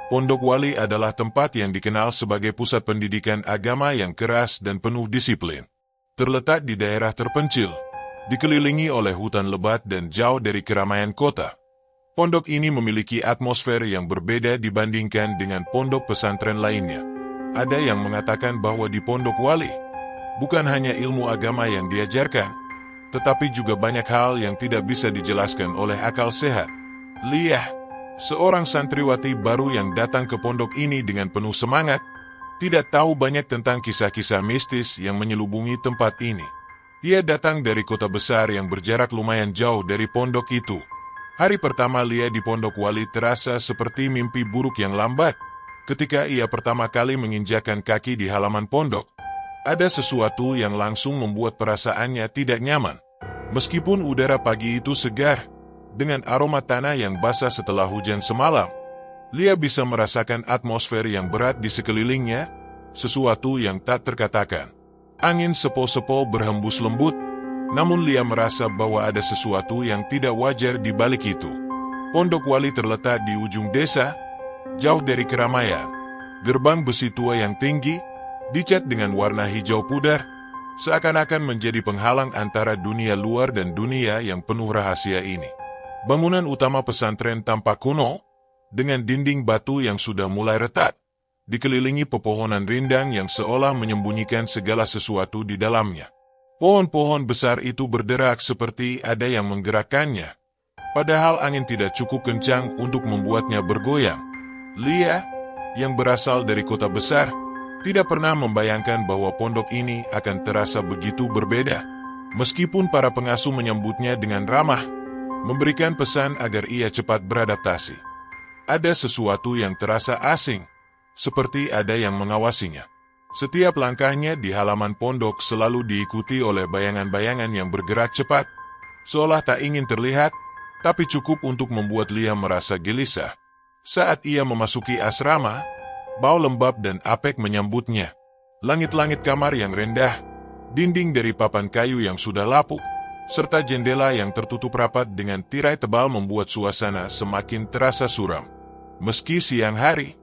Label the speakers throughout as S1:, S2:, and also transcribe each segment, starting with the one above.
S1: Pondok Wali adalah tempat yang dikenal sebagai pusat pendidikan agama yang keras dan penuh disiplin. Terletak di daerah terpencil, dikelilingi oleh hutan lebat dan jauh dari keramaian kota. Pondok ini memiliki atmosfer yang berbeda dibandingkan dengan pondok pesantren lainnya. Ada yang mengatakan bahwa di Pondok Wali, bukan hanya ilmu agama yang diajarkan, tetapi juga banyak hal yang tidak bisa dijelaskan oleh akal sehat. Liah, seorang santriwati baru yang datang ke pondok ini dengan penuh semangat, tidak tahu banyak tentang kisah-kisah mistis yang menyelubungi tempat ini. Ia datang dari kota besar yang berjarak lumayan jauh dari pondok itu. Hari pertama Lia di Pondok Wali terasa seperti mimpi buruk yang lambat. Ketika ia pertama kali menginjakkan kaki di halaman pondok, ada sesuatu yang langsung membuat perasaannya tidak nyaman. Meskipun udara pagi itu segar, dengan aroma tanah yang basah setelah hujan semalam, Lia bisa merasakan atmosfer yang berat di sekelilingnya, sesuatu yang tak terkatakan. Angin sepo-sepo berhembus lembut, namun Lia merasa bahwa ada sesuatu yang tidak wajar di balik itu. Pondok Wali terletak di ujung desa, jauh dari keramaian. Gerbang besi tua yang tinggi, dicat dengan warna hijau pudar, seakan-akan menjadi penghalang antara dunia luar dan dunia yang penuh rahasia ini. Bangunan utama pesantren tampak kuno, dengan dinding batu yang sudah mulai retak, dikelilingi pepohonan rindang yang seolah menyembunyikan segala sesuatu di dalamnya. Pohon-pohon besar itu berderak seperti ada yang menggerakkannya, padahal angin tidak cukup kencang untuk membuatnya bergoyang. Lia, yang berasal dari kota besar, tidak pernah membayangkan bahwa pondok ini akan terasa begitu berbeda. Meskipun para pengasuh menyambutnya dengan ramah, memberikan pesan agar ia cepat beradaptasi, ada sesuatu yang terasa asing, seperti ada yang mengawasinya. Setiap langkahnya di halaman pondok selalu diikuti oleh bayangan-bayangan yang bergerak cepat, seolah tak ingin terlihat, tapi cukup untuk membuat Lia merasa gelisah. Saat ia memasuki asrama, bau lembab dan apek menyambutnya. Langit-langit kamar yang rendah, dinding dari papan kayu yang sudah lapuk, serta jendela yang tertutup rapat dengan tirai tebal membuat suasana semakin terasa suram. Meski siang hari,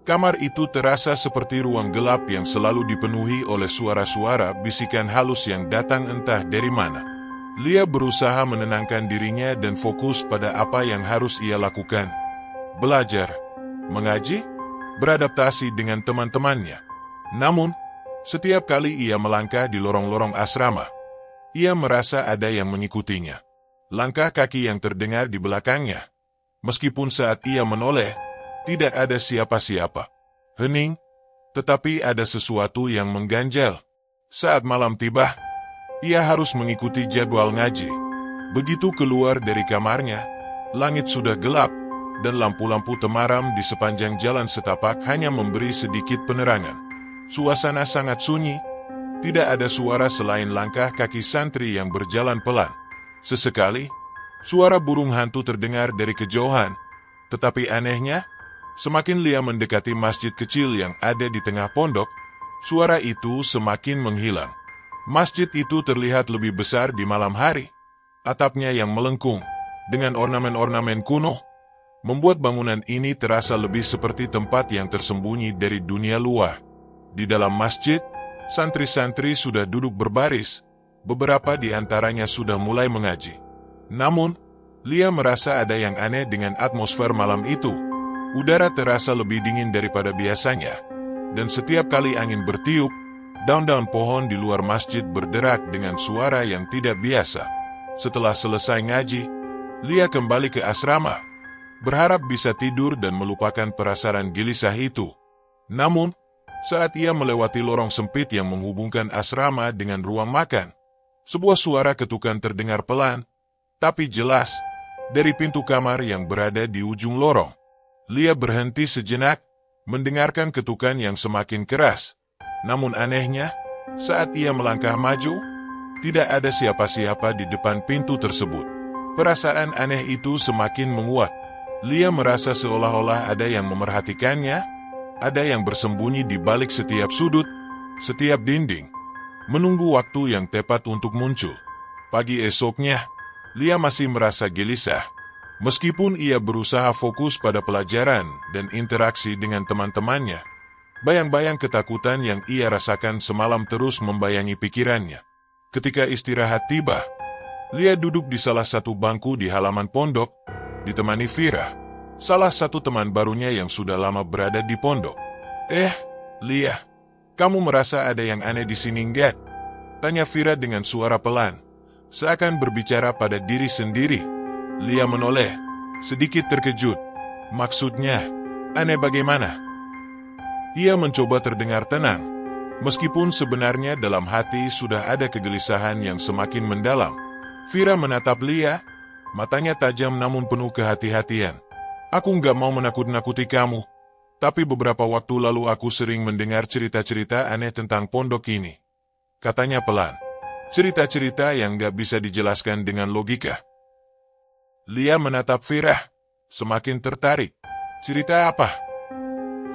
S1: kamar itu terasa seperti ruang gelap yang selalu dipenuhi oleh suara-suara bisikan halus yang datang entah dari mana. Lia berusaha menenangkan dirinya dan fokus pada apa yang harus ia lakukan. Belajar, mengaji, beradaptasi dengan teman-temannya. Namun, setiap kali ia melangkah di lorong-lorong asrama, ia merasa ada yang mengikutinya. Langkah kaki yang terdengar di belakangnya. Meskipun saat ia menoleh, tidak ada siapa-siapa. Hening, tetapi ada sesuatu yang mengganjal. Saat malam tiba, ia harus mengikuti jadwal ngaji. Begitu keluar dari kamarnya, langit sudah gelap, dan lampu-lampu temaram di sepanjang jalan setapak hanya memberi sedikit penerangan. Suasana sangat sunyi, tidak ada suara selain langkah kaki santri yang berjalan pelan. Sesekali, suara burung hantu terdengar dari kejauhan, tetapi anehnya, semakin Lia mendekati masjid kecil yang ada di tengah pondok, suara itu semakin menghilang. Masjid itu terlihat lebih besar di malam hari. Atapnya yang melengkung, dengan ornamen-ornamen kuno, membuat bangunan ini terasa lebih seperti tempat yang tersembunyi dari dunia luar. Di dalam masjid, santri-santri sudah duduk berbaris, beberapa di antaranya sudah mulai mengaji. Namun, Lia merasa ada yang aneh dengan atmosfer malam itu. Udara terasa lebih dingin daripada biasanya, dan setiap kali angin bertiup, daun-daun pohon di luar masjid berderak dengan suara yang tidak biasa. Setelah selesai ngaji, Lia kembali ke asrama, berharap bisa tidur dan melupakan perasaan gelisah itu. Namun, saat ia melewati lorong sempit yang menghubungkan asrama dengan ruang makan, sebuah suara ketukan terdengar pelan, tapi jelas, dari pintu kamar yang berada di ujung lorong. Lia berhenti sejenak, mendengarkan ketukan yang semakin keras. Namun anehnya, saat ia melangkah maju, tidak ada siapa-siapa di depan pintu tersebut. Perasaan aneh itu semakin menguat. Lia merasa seolah-olah ada yang memerhatikannya, ada yang bersembunyi di balik setiap sudut, setiap dinding, menunggu waktu yang tepat untuk muncul. Pagi esoknya, Lia masih merasa gelisah. Meskipun ia berusaha fokus pada pelajaran dan interaksi dengan teman-temannya, bayang-bayang ketakutan yang ia rasakan semalam terus membayangi pikirannya. Ketika istirahat tiba, Lia duduk di salah satu bangku di halaman pondok, ditemani Vira, salah satu teman barunya yang sudah lama berada di pondok. Lia, kamu merasa ada yang aneh di sini enggak? Tanya Vira dengan suara pelan, seakan berbicara pada diri sendiri. Lia menoleh, sedikit terkejut. Maksudnya, aneh bagaimana? Ia mencoba terdengar tenang, meskipun sebenarnya dalam hati sudah ada kegelisahan yang semakin mendalam. Vira menatap Lia, matanya tajam namun penuh kehati-hatian. Aku nggak mau menakut-nakuti kamu, tapi beberapa waktu lalu aku sering mendengar cerita-cerita aneh tentang pondok ini. Katanya pelan, cerita-cerita yang nggak bisa dijelaskan dengan logika. Lia menatap Vira, semakin tertarik. Cerita apa?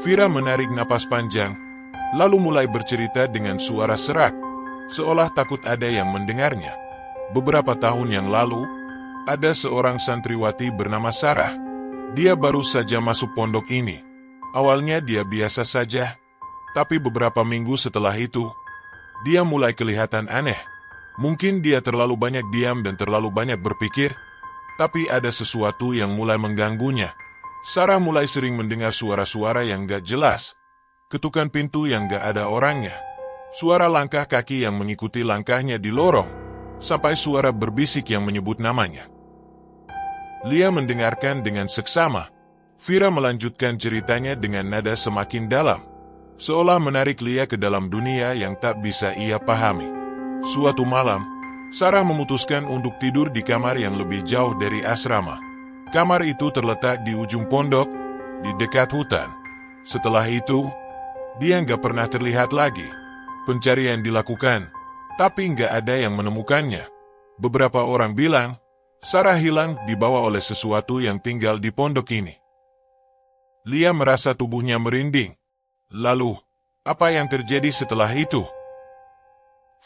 S1: Vira menarik napas panjang, lalu mulai bercerita dengan suara serak, seolah takut ada yang mendengarnya. Beberapa tahun yang lalu, ada seorang santriwati bernama Sarah. Dia baru saja masuk pondok ini. Awalnya dia biasa saja, tapi beberapa minggu setelah itu, dia mulai kelihatan aneh. Mungkin dia terlalu banyak diam dan terlalu banyak berpikir, tapi ada sesuatu yang mulai mengganggunya. Sarah mulai sering mendengar suara-suara yang gak jelas, ketukan pintu yang gak ada orangnya, suara langkah kaki yang mengikuti langkahnya di lorong, sampai suara berbisik yang menyebut namanya. Lia mendengarkan dengan seksama. Vira melanjutkan ceritanya dengan nada semakin dalam, seolah menarik Lia ke dalam dunia yang tak bisa ia pahami. Suatu malam, Sarah memutuskan untuk tidur di kamar yang lebih jauh dari asrama. Kamar itu terletak di ujung pondok, di dekat hutan. Setelah itu, dia nggak pernah terlihat lagi. Pencarian dilakukan, tapi nggak ada yang menemukannya. Beberapa orang bilang, Sarah hilang dibawa oleh sesuatu yang tinggal di pondok ini. Lia merasa tubuhnya merinding. Lalu, apa yang terjadi setelah itu?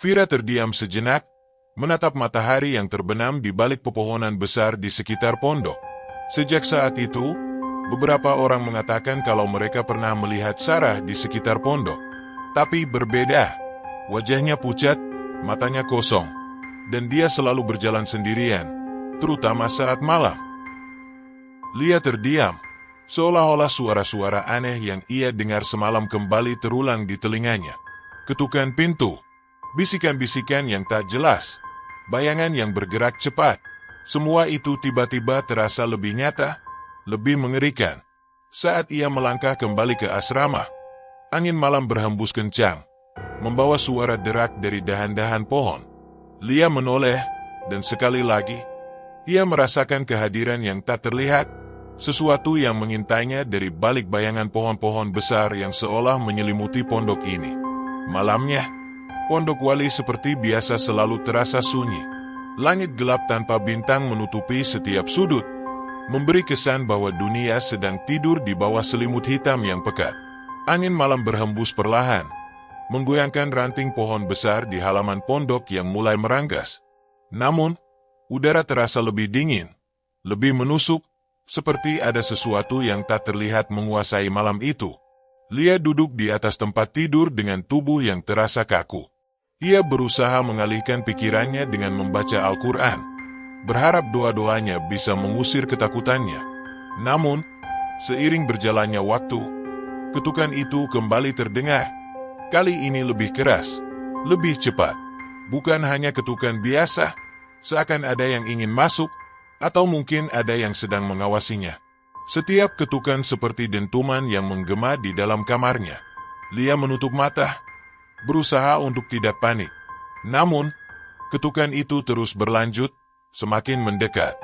S1: Vira terdiam sejenak, menatap matahari yang terbenam di balik pepohonan besar di sekitar pondok. Sejak saat itu, beberapa orang mengatakan kalau mereka pernah melihat Sarah di sekitar pondok. Tapi berbeda, wajahnya pucat, matanya kosong, dan dia selalu berjalan sendirian, terutama saat malam. Lia terdiam, seolah-olah suara-suara aneh yang ia dengar semalam kembali terulang di telinganya. Ketukan pintu, bisikan-bisikan yang tak jelas, bayangan yang bergerak cepat, semua itu tiba-tiba terasa lebih nyata, lebih mengerikan. Saat ia melangkah kembali ke asrama, angin malam berhembus kencang, membawa suara derak dari dahan-dahan pohon. Lia menoleh, dan sekali lagi, ia merasakan kehadiran yang tak terlihat, sesuatu yang mengintainya dari balik bayangan pohon-pohon besar yang seolah menyelimuti pondok ini. Malamnya, pondok wali seperti biasa selalu terasa sunyi. Langit gelap tanpa bintang menutupi setiap sudut, memberi kesan bahwa dunia sedang tidur di bawah selimut hitam yang pekat. Angin malam berhembus perlahan, menggoyangkan ranting pohon besar di halaman pondok yang mulai meranggas. Namun, udara terasa lebih dingin, lebih menusuk, seperti ada sesuatu yang tak terlihat menguasai malam itu. Lia duduk di atas tempat tidur dengan tubuh yang terasa kaku. Ia berusaha mengalihkan pikirannya dengan membaca Al-Quran, berharap doa-doanya bisa mengusir ketakutannya. Namun, seiring berjalannya waktu, ketukan itu kembali terdengar. Kali ini lebih keras, lebih cepat. Bukan hanya ketukan biasa, seakan ada yang ingin masuk, atau mungkin ada yang sedang mengawasinya. Setiap ketukan seperti dentuman yang menggema di dalam kamarnya. Lia menutup mata, berusaha untuk tidak panik. Namun, ketukan itu terus berlanjut, semakin mendekat.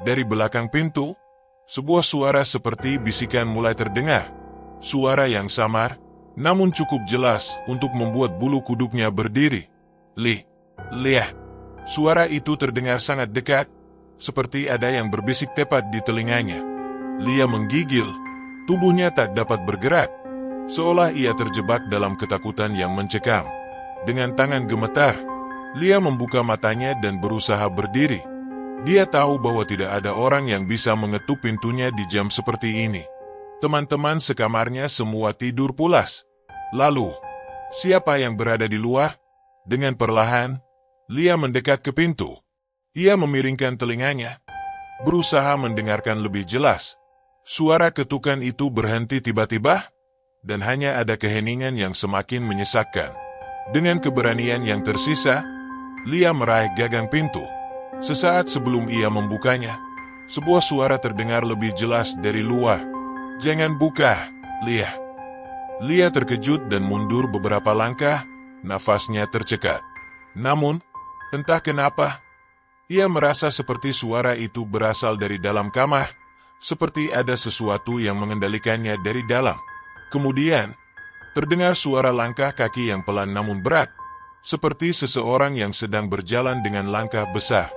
S1: Dari belakang pintu, sebuah suara seperti bisikan mulai terdengar. Suara yang samar, namun cukup jelas untuk membuat bulu kuduknya berdiri. Lia. Suara itu terdengar sangat dekat, seperti ada yang berbisik tepat di telinganya. Lia menggigil, tubuhnya tak dapat bergerak, seolah ia terjebak dalam ketakutan yang mencekam. Dengan tangan gemetar, Lia membuka matanya dan berusaha berdiri. Dia tahu bahwa tidak ada orang yang bisa mengetuk pintunya di jam seperti ini. Teman-teman sekamarnya semua tidur pulas. Lalu, siapa yang berada di luar? Dengan perlahan, Lia mendekat ke pintu. Ia memiringkan telinganya, berusaha mendengarkan lebih jelas. Suara ketukan itu berhenti tiba-tiba, dan hanya ada keheningan yang semakin menyesakkan. Dengan keberanian yang tersisa, Lia meraih gagang pintu. Sesaat sebelum ia membukanya, sebuah suara terdengar lebih jelas dari luar. "Jangan buka, Lia." Lia terkejut dan mundur beberapa langkah, nafasnya tercekat. Namun, entah kenapa, ia merasa seperti suara itu berasal dari dalam kamar, seperti ada sesuatu yang mengendalikannya dari dalam. Kemudian, terdengar suara langkah kaki yang pelan namun berat, seperti seseorang yang sedang berjalan dengan langkah besar.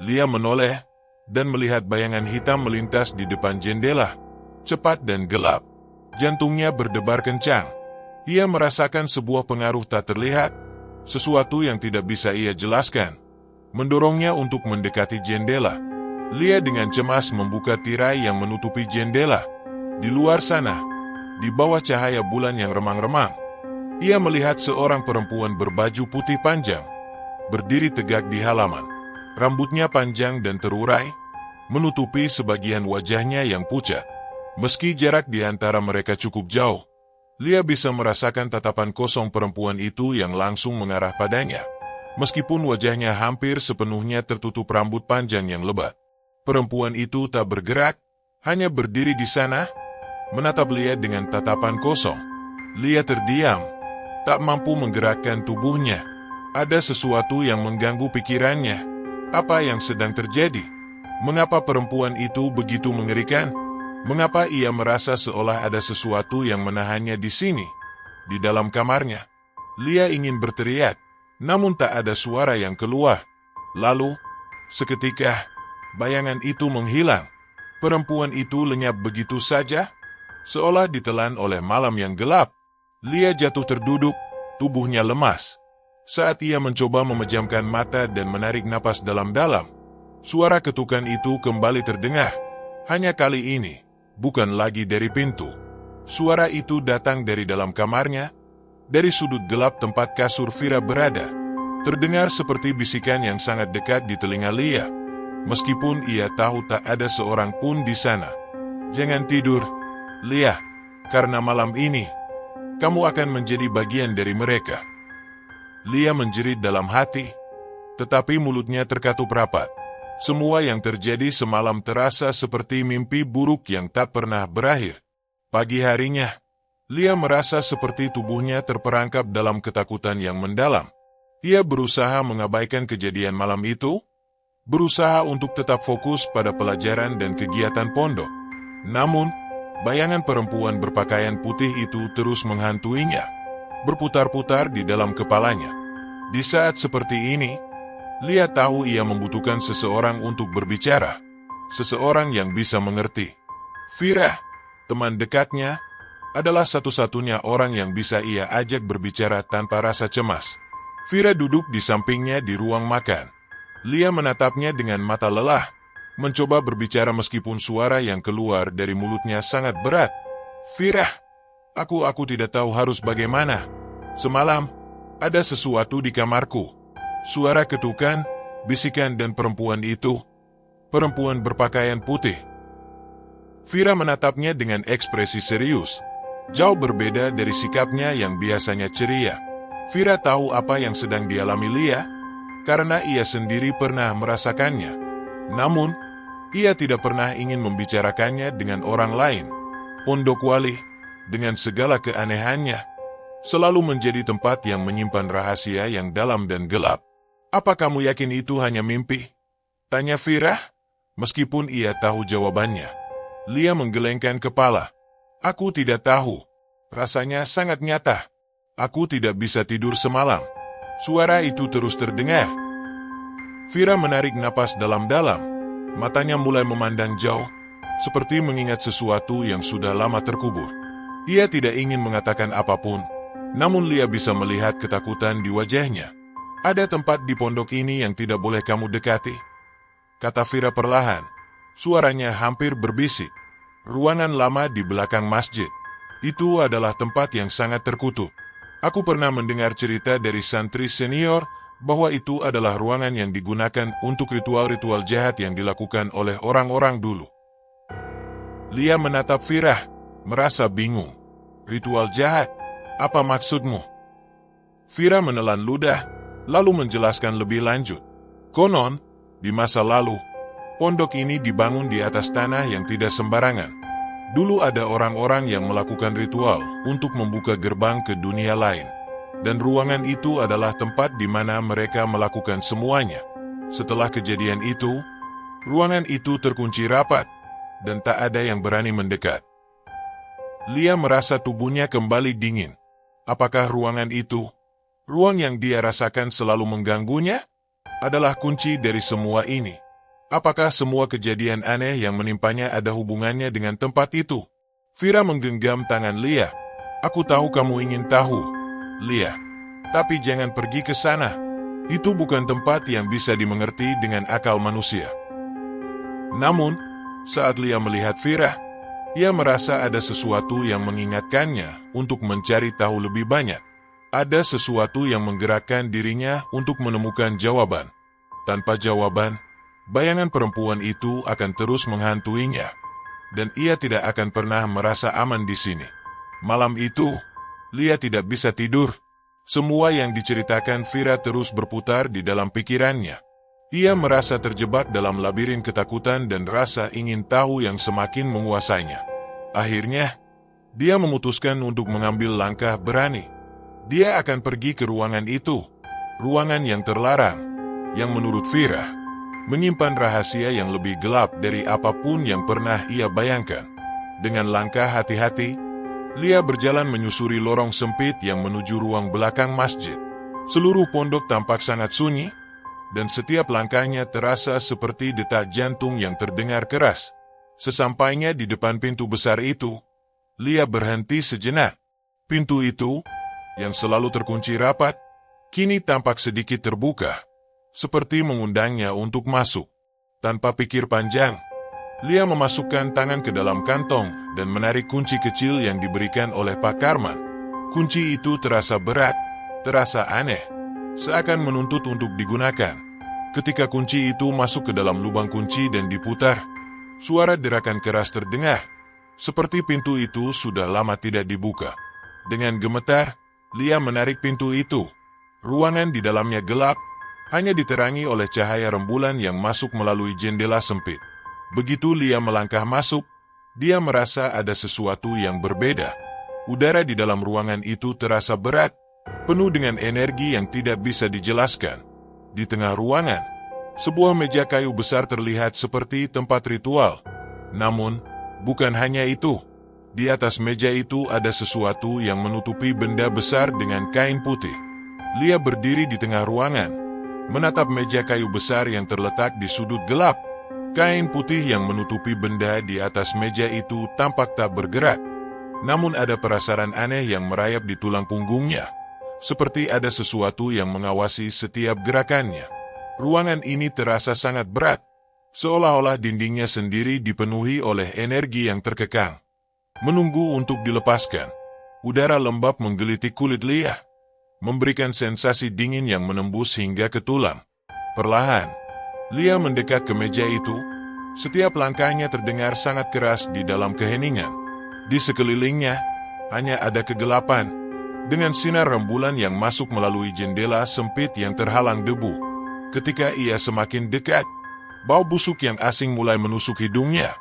S1: Lia menoleh dan melihat bayangan hitam melintas di depan jendela, cepat dan gelap. Jantungnya berdebar kencang. Ia merasakan sebuah pengaruh tak terlihat, sesuatu yang tidak bisa ia jelaskan, mendorongnya untuk mendekati jendela. Lia dengan cemas membuka tirai yang menutupi jendela. Di luar sana, di bawah cahaya bulan yang remang-remang, ia melihat seorang perempuan berbaju putih panjang, berdiri tegak di halaman. Rambutnya panjang dan terurai, menutupi sebagian wajahnya yang pucat. Meski jarak di antara mereka cukup jauh, Lia bisa merasakan tatapan kosong perempuan itu yang langsung mengarah padanya. Meskipun wajahnya hampir sepenuhnya tertutup rambut panjang yang lebat, perempuan itu tak bergerak, hanya berdiri di sana, menatap Lia dengan tatapan kosong. Lia terdiam, tak mampu menggerakkan tubuhnya. Ada sesuatu yang mengganggu pikirannya. Apa yang sedang terjadi? Mengapa perempuan itu begitu mengerikan? Mengapa ia merasa seolah ada sesuatu yang menahannya di sini, di dalam kamarnya? Lia ingin berteriak, namun tak ada suara yang keluar. Lalu, seketika, bayangan itu menghilang. Perempuan itu lenyap begitu saja, seolah ditelan oleh malam yang gelap. Lia jatuh terduduk, tubuhnya lemas. Saat ia mencoba memejamkan mata dan menarik napas dalam-dalam, suara ketukan itu kembali terdengar. Hanya kali ini, bukan lagi dari pintu. Suara itu datang dari dalam kamarnya, dari sudut gelap tempat kasur Vira berada. Terdengar seperti bisikan yang sangat dekat di telinga Lia, meskipun ia tahu tak ada seorang pun di sana. "Jangan tidur, Lia, karena malam ini, kamu akan menjadi bagian dari mereka." Lia menjerit dalam hati, tetapi mulutnya terkatup rapat. Semua yang terjadi semalam terasa seperti mimpi buruk yang tak pernah berakhir. Pagi harinya, Lia merasa seperti tubuhnya terperangkap dalam ketakutan yang mendalam. Ia berusaha mengabaikan kejadian malam itu, berusaha untuk tetap fokus pada pelajaran dan kegiatan pondok. Namun, bayangan perempuan berpakaian putih itu terus menghantuinya, berputar-putar di dalam kepalanya. Di saat seperti ini, Lia tahu ia membutuhkan seseorang untuk berbicara, seseorang yang bisa mengerti. Vira, teman dekatnya, adalah satu-satunya orang yang bisa ia ajak berbicara tanpa rasa cemas. Vira duduk di sampingnya di ruang makan. Lia menatapnya dengan mata lelah, mencoba berbicara meskipun suara yang keluar dari mulutnya sangat berat. "Vira, aku tidak tahu harus bagaimana. Semalam, ada sesuatu di kamarku. Suara ketukan, bisikan dan perempuan itu. Perempuan berpakaian putih." Vira menatapnya dengan ekspresi serius, jauh berbeda dari sikapnya yang biasanya ceria. Vira tahu apa yang sedang dialami Lia, karena ia sendiri pernah merasakannya. Namun, ia tidak pernah ingin membicarakannya dengan orang lain. Pondok Wali, dengan segala keanehannya, selalu menjadi tempat yang menyimpan rahasia yang dalam dan gelap. "Apa kamu yakin itu hanya mimpi?" tanya Vira, meskipun ia tahu jawabannya. Lia menggelengkan kepala. "Aku tidak tahu. Rasanya sangat nyata. Aku tidak bisa tidur semalam." Suara itu terus terdengar. Vira menarik napas dalam-dalam. Matanya mulai memandang jauh, seperti mengingat sesuatu yang sudah lama terkubur. Ia tidak ingin mengatakan apapun, namun Lia bisa melihat ketakutan di wajahnya. "Ada tempat di pondok ini yang tidak boleh kamu dekati?" kata Fira perlahan. Suaranya hampir berbisik. Ruangan lama di belakang masjid. Itu adalah tempat yang sangat terkutuk. Aku pernah mendengar cerita dari santri senior bahwa itu adalah ruangan yang digunakan untuk ritual-ritual jahat yang dilakukan oleh orang-orang dulu. Lia menatap Fira, merasa bingung. Ritual jahat? Apa maksudmu? Fira menelan ludah, lalu menjelaskan lebih lanjut. Konon, di masa lalu, pondok ini dibangun di atas tanah yang tidak sembarangan. Dulu ada orang-orang yang melakukan ritual untuk membuka gerbang ke dunia lain. Dan ruangan itu adalah tempat di mana mereka melakukan semuanya. Setelah kejadian itu, ruangan itu terkunci rapat, dan tak ada yang berani mendekat. Lia merasa tubuhnya kembali dingin. Apakah ruangan itu, ruang yang dia rasakan selalu mengganggunya, adalah kunci dari semua ini? Apakah semua kejadian aneh yang menimpanya ada hubungannya dengan tempat itu? Fira menggenggam tangan Lia. Aku tahu kamu ingin tahu, Lia. Tapi jangan pergi ke sana. Itu bukan tempat yang bisa dimengerti dengan akal manusia. Namun, saat Lia melihat Fira, ia merasa ada sesuatu yang mengingatkannya untuk mencari tahu lebih banyak. Ada sesuatu yang menggerakkan dirinya untuk menemukan jawaban. Tanpa jawaban, bayangan perempuan itu akan terus menghantuinya, dan ia tidak akan pernah merasa aman di sini. Malam itu, Lia tidak bisa tidur. Semua yang diceritakan Fira terus berputar di dalam pikirannya. Ia merasa terjebak dalam labirin ketakutan dan rasa ingin tahu yang semakin menguasainya. Akhirnya, dia memutuskan untuk mengambil langkah berani. Dia akan pergi ke ruangan itu, ruangan yang terlarang, yang menurut Fira menyimpan rahasia yang lebih gelap dari apapun yang pernah ia bayangkan. Dengan langkah hati-hati, Lia berjalan menyusuri lorong sempit yang menuju ruang belakang masjid. Seluruh pondok tampak sangat sunyi, dan setiap langkahnya terasa seperti detak jantung yang terdengar keras. Sesampainya di depan pintu besar itu, Lia berhenti sejenak. Pintu itu, yang selalu terkunci rapat, kini tampak sedikit terbuka, seperti mengundangnya untuk masuk. Tanpa pikir panjang, Lia memasukkan tangan ke dalam kantong dan menarik kunci kecil yang diberikan oleh Pak Karman. Kunci itu terasa berat, terasa aneh, seakan menuntut untuk digunakan. Ketika kunci itu masuk ke dalam lubang kunci dan diputar, suara derakan keras terdengar, seperti pintu itu sudah lama tidak dibuka. Dengan gemetar, Lia menarik pintu itu. Ruangan di dalamnya gelap, hanya diterangi oleh cahaya rembulan yang masuk melalui jendela sempit. Begitu Lia melangkah masuk, dia merasa ada sesuatu yang berbeda. Udara di dalam ruangan itu terasa berat, penuh dengan energi yang tidak bisa dijelaskan. Di tengah ruangan, sebuah meja kayu besar terlihat seperti tempat ritual. Namun, bukan hanya itu. Di atas meja itu ada sesuatu yang menutupi benda besar dengan kain putih. Lia berdiri di tengah ruangan, menatap meja kayu besar yang terletak di sudut gelap. Kain putih yang menutupi benda di atas meja itu tampak tak bergerak. Namun ada perasaran aneh yang merayap di tulang punggungnya, seperti ada sesuatu yang mengawasi setiap gerakannya. Ruangan ini terasa sangat berat, seolah-olah dindingnya sendiri dipenuhi oleh energi yang terkekang, menunggu untuk dilepaskan. Udara lembab menggelitik kulit Lia, memberikan sensasi dingin yang menembus hingga ke tulang. Perlahan, Lia mendekat ke meja itu. Setiap langkahnya terdengar sangat keras di dalam keheningan. Di sekelilingnya, hanya ada kegelapan, dengan sinar rembulan yang masuk melalui jendela sempit yang terhalang debu. Ketika ia semakin dekat, bau busuk yang asing mulai menusuk hidungnya.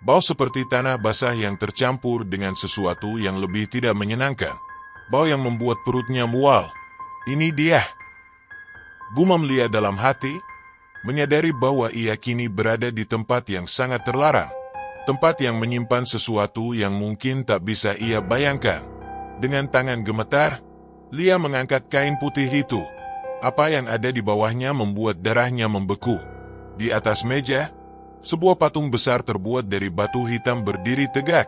S1: Bau seperti tanah basah yang tercampur dengan sesuatu yang lebih tidak menyenangkan. Bau yang membuat perutnya mual. Ini dia, gumam Lia dalam hati, menyadari bahwa ia kini berada di tempat yang sangat terlarang. Tempat yang menyimpan sesuatu yang mungkin tak bisa ia bayangkan. Dengan tangan gemetar, Lia mengangkat kain putih itu. Apa yang ada di bawahnya membuat darahnya membeku. Di atas meja, sebuah patung besar terbuat dari batu hitam berdiri tegak.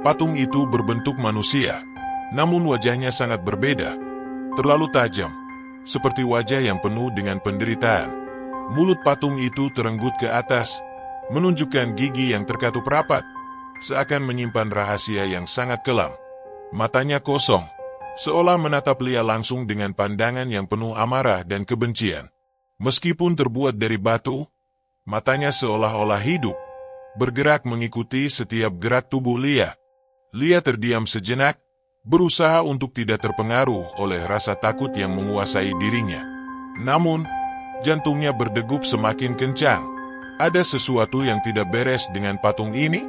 S1: Patung itu berbentuk manusia, namun wajahnya sangat berbeda. Terlalu tajam, seperti wajah yang penuh dengan penderitaan. Mulut patung itu terenggut ke atas, menunjukkan gigi yang terkatup rapat, seakan menyimpan rahasia yang sangat kelam. Matanya kosong, seolah menatap Lia langsung dengan pandangan yang penuh amarah dan kebencian. Meskipun terbuat dari batu, matanya seolah-olah hidup, bergerak mengikuti setiap gerak tubuh Lia. Lia terdiam sejenak, berusaha untuk tidak terpengaruh oleh rasa takut yang menguasai dirinya. Namun, jantungnya berdegup semakin kencang. Ada sesuatu yang tidak beres dengan patung ini,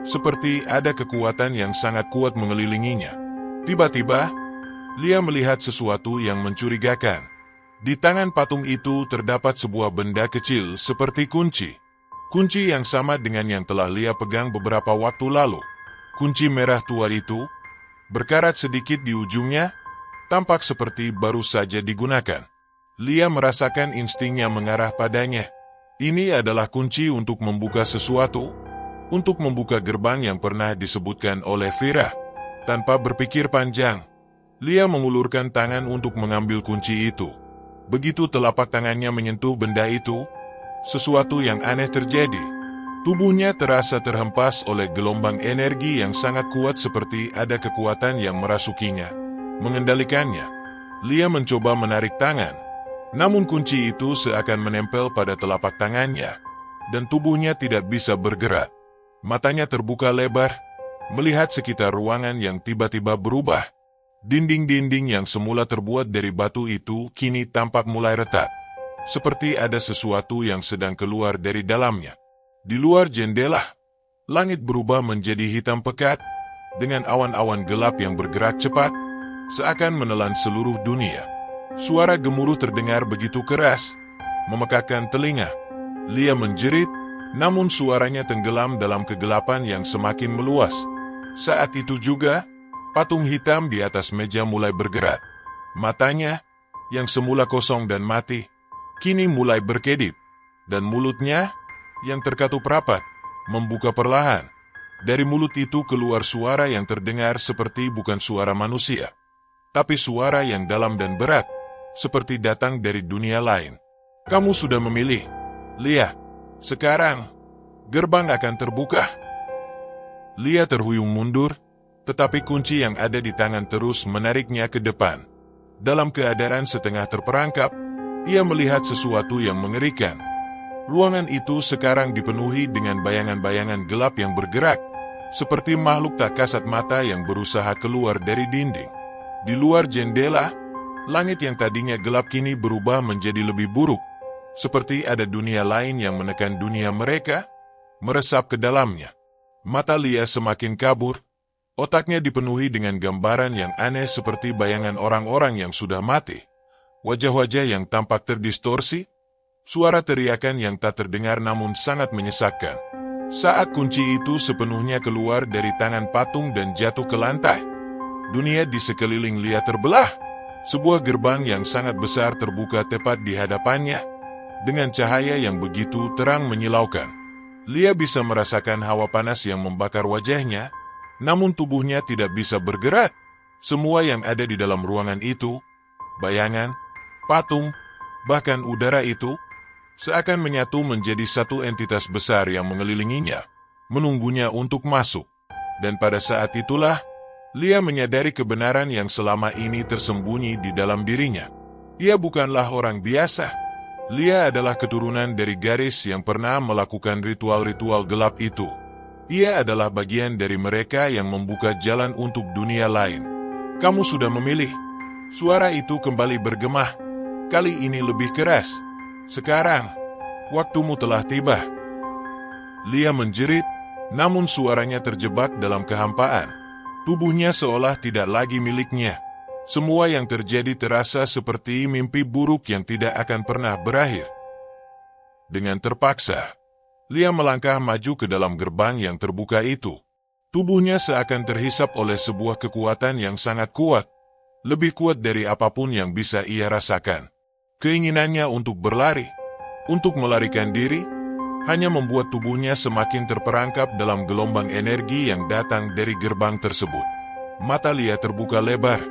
S1: seperti ada kekuatan yang sangat kuat mengelilinginya. Tiba-tiba, Lia melihat sesuatu yang mencurigakan. Di tangan patung itu terdapat sebuah benda kecil seperti kunci. Kunci yang sama dengan yang telah Lia pegang beberapa waktu lalu. Kunci merah tua itu, berkarat sedikit di ujungnya, tampak seperti baru saja digunakan. Lia merasakan instingnya mengarah padanya. Ini adalah kunci untuk membuka sesuatu, untuk membuka gerbang yang pernah disebutkan oleh Fira. Tanpa berpikir panjang, Lia mengulurkan tangan untuk mengambil kunci itu. Begitu telapak tangannya menyentuh benda itu, sesuatu yang aneh terjadi. Tubuhnya terasa terhempas oleh gelombang energi yang sangat kuat seperti ada kekuatan yang merasukinya, mengendalikannya. Lia mencoba menarik tangan, namun kunci itu seakan menempel pada telapak tangannya, dan tubuhnya tidak bisa bergerak. Matanya terbuka lebar, melihat sekitar ruangan yang tiba-tiba berubah. Dinding-dinding yang semula terbuat dari batu itu kini tampak mulai retak, seperti ada sesuatu yang sedang keluar dari dalamnya. Di luar jendela, langit berubah menjadi hitam pekat, dengan awan-awan gelap yang bergerak cepat, seakan menelan seluruh dunia. Suara gemuruh terdengar begitu keras, memekakkan telinga. Lia menjerit, namun suaranya tenggelam dalam kegelapan yang semakin meluas. Saat itu juga, patung hitam di atas meja mulai bergerak. Matanya, yang semula kosong dan mati, kini mulai berkedip, dan mulutnya, yang terkatup rapat, membuka perlahan. Dari mulut itu keluar suara yang terdengar seperti bukan suara manusia, tapi suara yang dalam dan berat, seperti datang dari dunia lain. Kamu sudah memilih, Lia. Sekarang, gerbang akan terbuka. Lia terhuyung mundur, tetapi kunci yang ada di tangan terus menariknya ke depan. Dalam keadaan setengah terperangkap, ia melihat sesuatu yang mengerikan. Ruangan itu sekarang dipenuhi dengan bayangan-bayangan gelap yang bergerak, seperti makhluk tak kasat mata yang berusaha keluar dari dinding. Di luar jendela, langit yang tadinya gelap kini berubah menjadi lebih buruk, seperti ada dunia lain yang menekan dunia mereka, meresap ke dalamnya. Mata Lia semakin kabur, otaknya dipenuhi dengan gambaran yang aneh seperti bayangan orang-orang yang sudah mati, wajah-wajah yang tampak terdistorsi, suara teriakan yang tak terdengar namun sangat menyesakkan. Saat kunci itu sepenuhnya keluar dari tangan patung dan jatuh ke lantai, dunia di sekeliling Lia terbelah. Sebuah gerbang yang sangat besar terbuka tepat di hadapannya, dengan cahaya yang begitu terang menyilaukan. Lia bisa merasakan hawa panas yang membakar wajahnya, namun tubuhnya tidak bisa bergerak. Semua yang ada di dalam ruangan itu, bayangan, patung, bahkan udara itu, seakan menyatu menjadi satu entitas besar yang mengelilinginya, menunggunya untuk masuk. Dan pada saat itulah, Lia menyadari kebenaran yang selama ini tersembunyi di dalam dirinya. Ia bukanlah orang biasa. Lia adalah keturunan dari garis yang pernah melakukan ritual-ritual gelap itu. Ia adalah bagian dari mereka yang membuka jalan untuk dunia lain. Kamu sudah memilih. Suara itu kembali bergema, kali ini lebih keras. Sekarang, waktumu telah tiba. Lia menjerit, namun suaranya terjebak dalam kehampaan. Tubuhnya seolah tidak lagi miliknya. Semua yang terjadi terasa seperti mimpi buruk yang tidak akan pernah berakhir. Dengan terpaksa, Lia melangkah maju ke dalam gerbang yang terbuka itu. Tubuhnya seakan terhisap oleh sebuah kekuatan yang sangat kuat, lebih kuat dari apapun yang bisa ia rasakan. Keinginannya untuk berlari, untuk melarikan diri, hanya membuat tubuhnya semakin terperangkap dalam gelombang energi yang datang dari gerbang tersebut. Mata Lia terbuka lebar,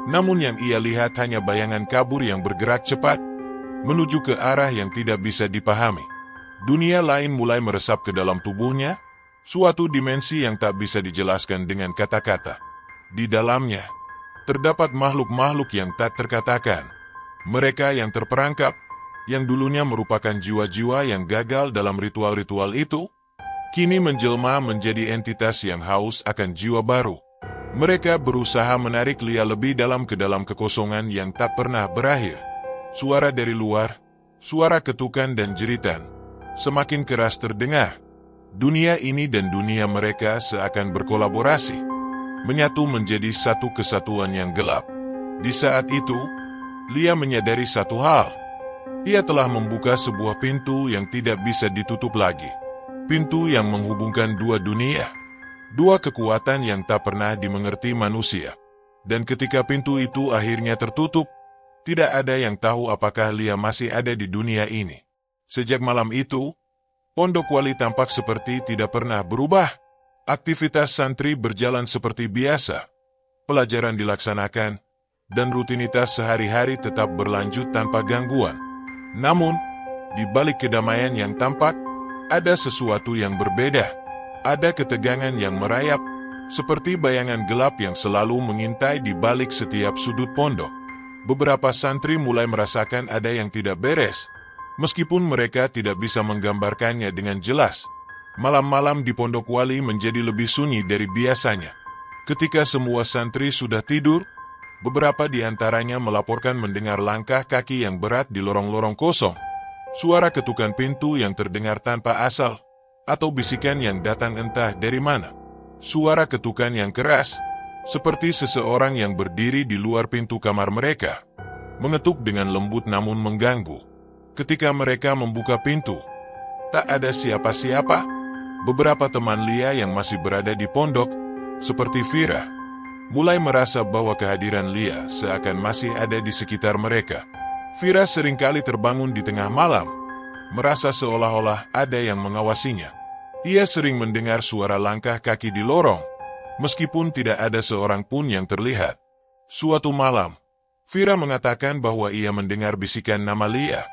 S1: namun yang ia lihat hanya bayangan kabur yang bergerak cepat, menuju ke arah yang tidak bisa dipahami. Dunia lain mulai meresap ke dalam tubuhnya, suatu dimensi yang tak bisa dijelaskan dengan kata-kata. Di dalamnya, terdapat makhluk-makhluk yang tak terkatakan. Mereka yang terperangkap, yang dulunya merupakan jiwa-jiwa yang gagal dalam ritual-ritual itu, kini menjelma menjadi entitas yang haus akan jiwa baru. Mereka berusaha menarik Lia lebih dalam ke dalam kekosongan yang tak pernah berakhir. Suara dari luar, suara ketukan dan jeritan, semakin keras terdengar. Dunia ini dan dunia mereka seakan berkolaborasi, menyatu menjadi satu kesatuan yang gelap. Di saat itu, Lia menyadari satu hal. Ia telah membuka sebuah pintu yang tidak bisa ditutup lagi. Pintu yang menghubungkan dua dunia, dua kekuatan yang tak pernah dimengerti manusia. Dan ketika pintu itu akhirnya tertutup, tidak ada yang tahu apakah Lia masih ada di dunia ini. Sejak malam itu, Pondok Wali tampak seperti tidak pernah berubah. Aktivitas santri berjalan seperti biasa. Pelajaran dilaksanakan, dan rutinitas sehari-hari tetap berlanjut tanpa gangguan. Namun, di balik kedamaian yang tampak, ada sesuatu yang berbeda. Ada ketegangan yang merayap, seperti bayangan gelap yang selalu mengintai di balik setiap sudut pondok. Beberapa santri mulai merasakan ada yang tidak beres, meskipun mereka tidak bisa menggambarkannya dengan jelas. Malam-malam di Pondok Wali menjadi lebih sunyi dari biasanya. Ketika semua santri sudah tidur, beberapa di antaranya melaporkan mendengar langkah kaki yang berat di lorong-lorong kosong, suara ketukan pintu yang terdengar tanpa asal, atau bisikan yang datang entah dari mana. Suara ketukan yang keras, seperti seseorang yang berdiri di luar pintu kamar mereka, mengetuk dengan lembut namun mengganggu. Ketika mereka membuka pintu, tak ada siapa-siapa. Beberapa teman Lia yang masih berada di pondok, seperti Vira, mulai merasa bahwa kehadiran Lia seakan masih ada di sekitar mereka. Vira seringkali terbangun di tengah malam, merasa seolah-olah ada yang mengawasinya. Ia sering mendengar suara langkah kaki di lorong, meskipun tidak ada seorang pun yang terlihat. Suatu malam, Vira mengatakan bahwa ia mendengar bisikan nama Lia,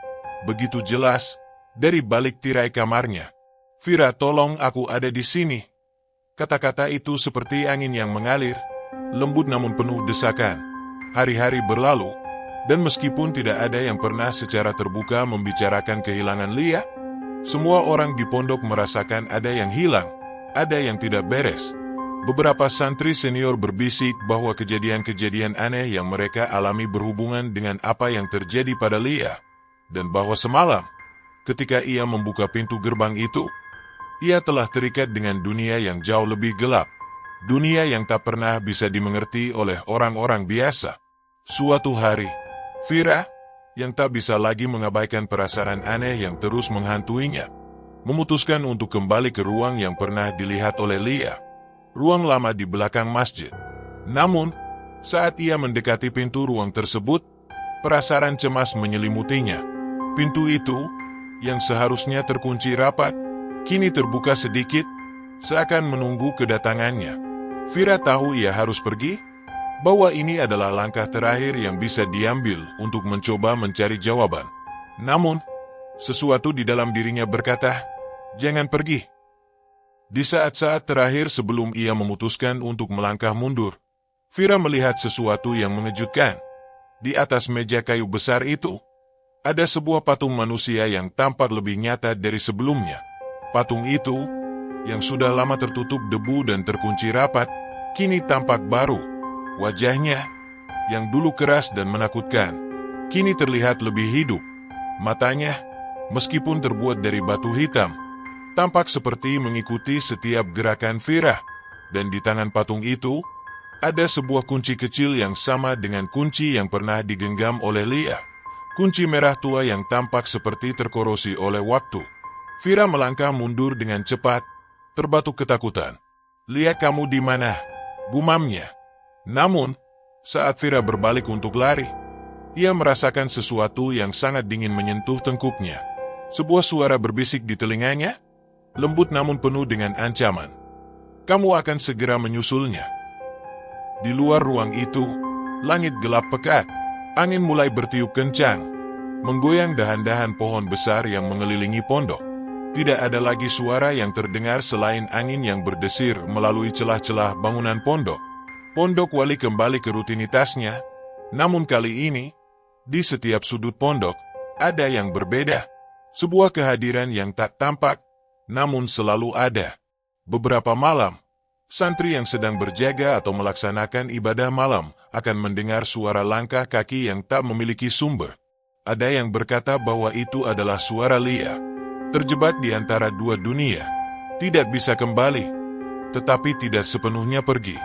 S1: begitu jelas, dari balik tirai kamarnya. "Vira, tolong, aku ada di sini." Kata-kata itu seperti angin yang mengalir, lembut namun penuh desakan. Hari-hari berlalu, dan meskipun tidak ada yang pernah secara terbuka membicarakan kehilangan Lia, semua orang di pondok merasakan ada yang hilang, ada yang tidak beres. Beberapa santri senior berbisik bahwa kejadian-kejadian aneh yang mereka alami berhubungan dengan apa yang terjadi pada Lia, dan bahwa semalam, ketika ia membuka pintu gerbang itu, ia telah terikat dengan dunia yang jauh lebih gelap, dunia yang tak pernah bisa dimengerti oleh orang-orang biasa. Suatu hari, Vira, yang tak bisa lagi mengabaikan perasaan aneh yang terus menghantuinya, memutuskan untuk kembali ke ruang yang pernah dilihat oleh Lia, ruang lama di belakang masjid. Namun, saat ia mendekati pintu ruang tersebut, perasaan cemas menyelimutinya. Pintu itu, yang seharusnya terkunci rapat, kini terbuka sedikit, seakan menunggu kedatangannya. Vira tahu ia harus pergi, bahwa ini adalah langkah terakhir yang bisa diambil untuk mencoba mencari jawaban. Namun, sesuatu di dalam dirinya berkata, "Jangan pergi." Di saat-saat terakhir sebelum ia memutuskan untuk melangkah mundur, Vira melihat sesuatu yang mengejutkan. Di atas meja kayu besar itu, ada sebuah patung manusia yang tampak lebih nyata dari sebelumnya. Patung itu, yang sudah lama tertutup debu dan terkunci rapat, kini tampak baru. Wajahnya, yang dulu keras dan menakutkan, kini terlihat lebih hidup. Matanya, meskipun terbuat dari batu hitam, tampak seperti mengikuti setiap gerakan Vira. Dan di tangan patung itu, ada sebuah kunci kecil yang sama dengan kunci yang pernah digenggam oleh Lia. Kunci merah tua yang tampak seperti terkorosi oleh waktu. Vira melangkah mundur dengan cepat, terbatuk ketakutan. "Lia, kamu di mana?" gumamnya. Namun, saat Vira berbalik untuk lari, ia merasakan sesuatu yang sangat dingin menyentuh tengkuknya. Sebuah suara berbisik di telinganya, lembut namun penuh dengan ancaman. "Kamu akan segera menyusulnya." Di luar ruang itu, langit gelap pekat. Angin mulai bertiup kencang. menggoyang dahan-dahan pohon besar yang mengelilingi pondok. Tidak ada lagi suara yang terdengar selain angin yang berdesir melalui celah-celah bangunan pondok. Pondok Wali kembali ke rutinitasnya, namun kali ini, di setiap sudut pondok, ada yang berbeda. Sebuah kehadiran yang tak tampak, namun selalu ada. Beberapa malam, santri yang sedang berjaga atau melaksanakan ibadah malam akan mendengar suara langkah kaki yang tak memiliki sumber. Ada yang berkata bahwa itu adalah suara Lia, terjebak di antara dua dunia, tidak bisa kembali, tetapi tidak sepenuhnya pergi.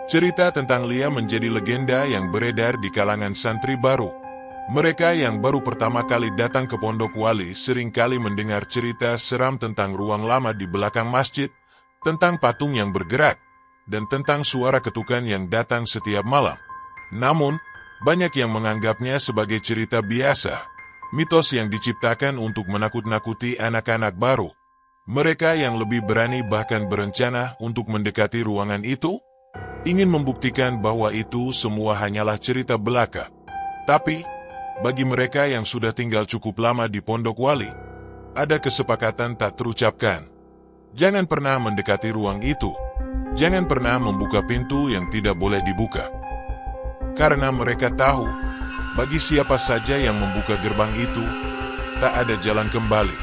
S1: Cerita tentang Lia menjadi legenda yang beredar di kalangan santri baru. Mereka yang baru pertama kali datang ke Pondok Wali seringkali mendengar cerita seram tentang ruang lama di belakang masjid, tentang patung yang bergerak, dan tentang suara ketukan yang datang setiap malam. Namun, banyak yang menganggapnya sebagai cerita biasa, mitos yang diciptakan untuk menakut-nakuti anak-anak baru. Mereka yang lebih berani bahkan berencana untuk mendekati ruangan itu, ingin membuktikan bahwa itu semua hanyalah cerita belaka. Tapi, bagi mereka yang sudah tinggal cukup lama di Pondok Wali, ada kesepakatan tak terucapkan. Jangan pernah mendekati ruang itu. Jangan pernah membuka pintu yang tidak boleh dibuka. Karena mereka tahu, bagi siapa saja yang membuka gerbang itu, tak ada jalan kembali.